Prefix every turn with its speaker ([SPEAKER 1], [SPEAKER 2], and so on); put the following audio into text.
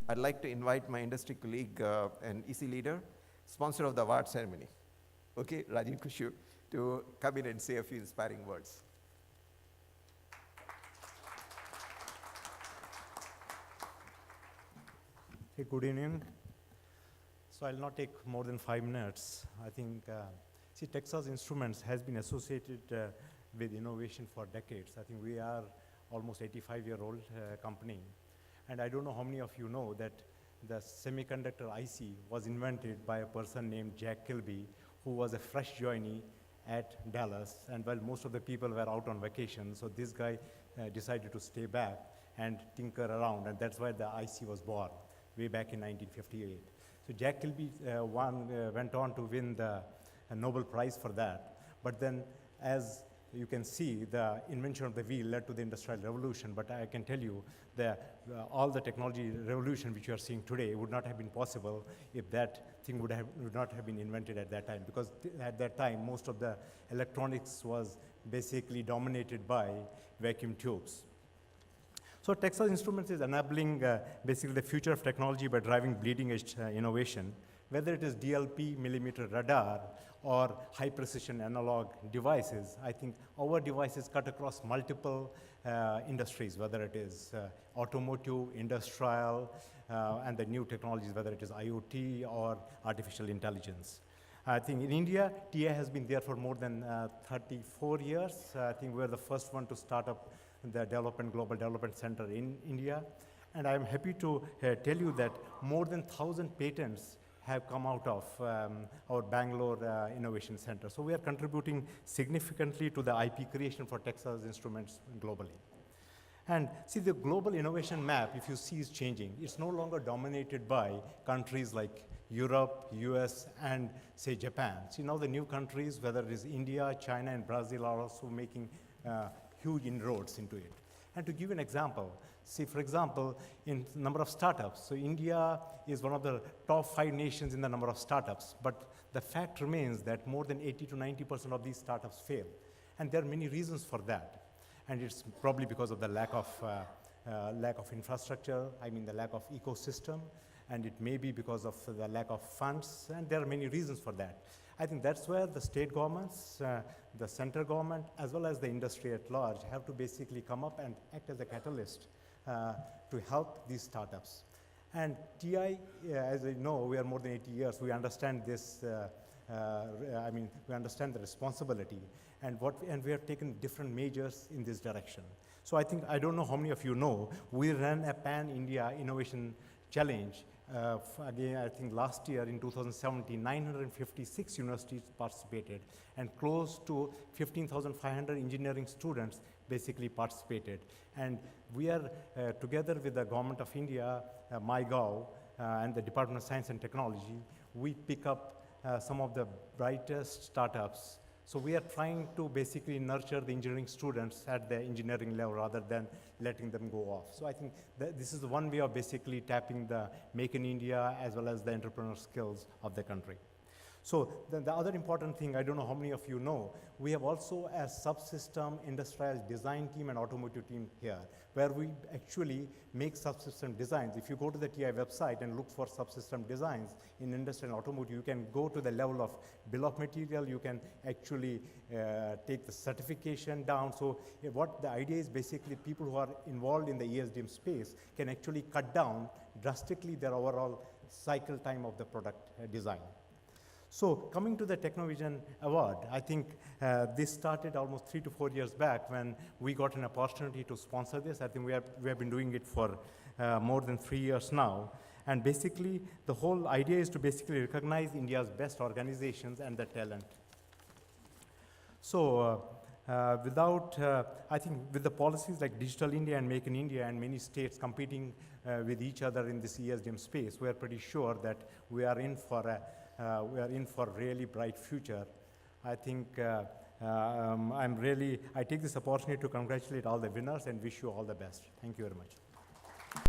[SPEAKER 1] I'd like to invite my industry colleague and EC leader, sponsor of the award ceremony, okay, Rajeev Khushu, to come in and say a few inspiring words.
[SPEAKER 2] Hey, good evening. So I'll not take more than 5 minutes. I think, see, Texas Instruments has been associated with innovation for decades. I think we are almost 85-year-old company. And I don't know how many of you know that the semiconductor IC was invented by a person named Jack Kilby, who was a fresh joinee at Dallas. And while most of the people were out on vacation, so this guy decided to stay back and tinker around, and that's why the IC was born way back in 1958. So Jack Kilby went on to win the Nobel Prize for that. But then, as you can see, the invention of the wheel led to the Industrial Revolution, but I can tell you that all the technology revolution which you are seeing today would not have been possible if that thing would not have been invented at that time, because at that time, most of the electronics was basically dominated by vacuum tubes. So Texas Instruments is enabling basically the future of technology by driving bleeding-edge innovation, whether it is DLP, millimeter radar, or high-precision analog devices. I think our devices cut across multiple industries, whether it is automotive, industrial, and the new technologies, whether it is IoT or artificial intelligence. I think in India, TI has been there for more than 34 years. I think we're the first one to start up the Global Development Center in India. And I'm happy to tell you that more than 1,000 patents have come out of our Bangalore Innovation Center. So we are contributing significantly to the IP creation for Texas Instruments globally. And see, the global innovation map, if you see, is changing. It's no longer dominated by countries like Europe, US, and say Japan. See, now the new countries, whether it is India, China, and Brazil, are also making huge inroads into it. And to give an example, see, for example, in number of startups, so India is one of the top 5 nations in the number of startups, but the fact remains that more than 80 to 90% of these startups fail. And there are many reasons for that. And it's probably because of the lack of infrastructure, I mean the lack of ecosystem, and it may be because of the lack of funds, and there are many reasons for that. I think that's where the state governments, the center government, as well as the industry at large have to basically come up and act as a catalyst to help these startups. And TI, as I know, we are more than 80 years, we understand this, we understand the responsibility, and we have taken different measures in this direction. So I don't know how many of you know, we ran a Pan-India Innovation Challenge. Again, I think last year in 2017, 956 universities participated, and close to 15,500 engineering students basically participated. And we are together with the Government of India, MyGov, and the Department of Science and Technology, we pick up some of the brightest startups. So we are trying to basically nurture the engineering students at the engineering level rather than letting them go off. So I think that this is one way of basically tapping the Make in India as well as the entrepreneur skills of the country. So the other important thing, I don't know how many of you know, we have also a subsystem industrial design team and automotive team here, where we actually make subsystem designs. If you go to the TI website and look for subsystem designs in industry and automotive, you can go to the level of bill of material, you can actually take the certification down. So what the idea is, basically people who are involved in the ESDM space can actually cut down drastically their overall cycle time of the product design. So coming to the Technovision Award, I think this started almost 3 to 4 years back when we got an opportunity to sponsor this. I think we have been doing it for more than 3 years now. And basically, the whole idea is to basically recognize India's best organizations and the talent. So I think with the policies like Digital India and Make in India and many states competing with each other in this ESDM space, we are pretty sure that we are in for a really bright future. I think I take this opportunity to congratulate all the winners and wish you all the best. Thank you very much.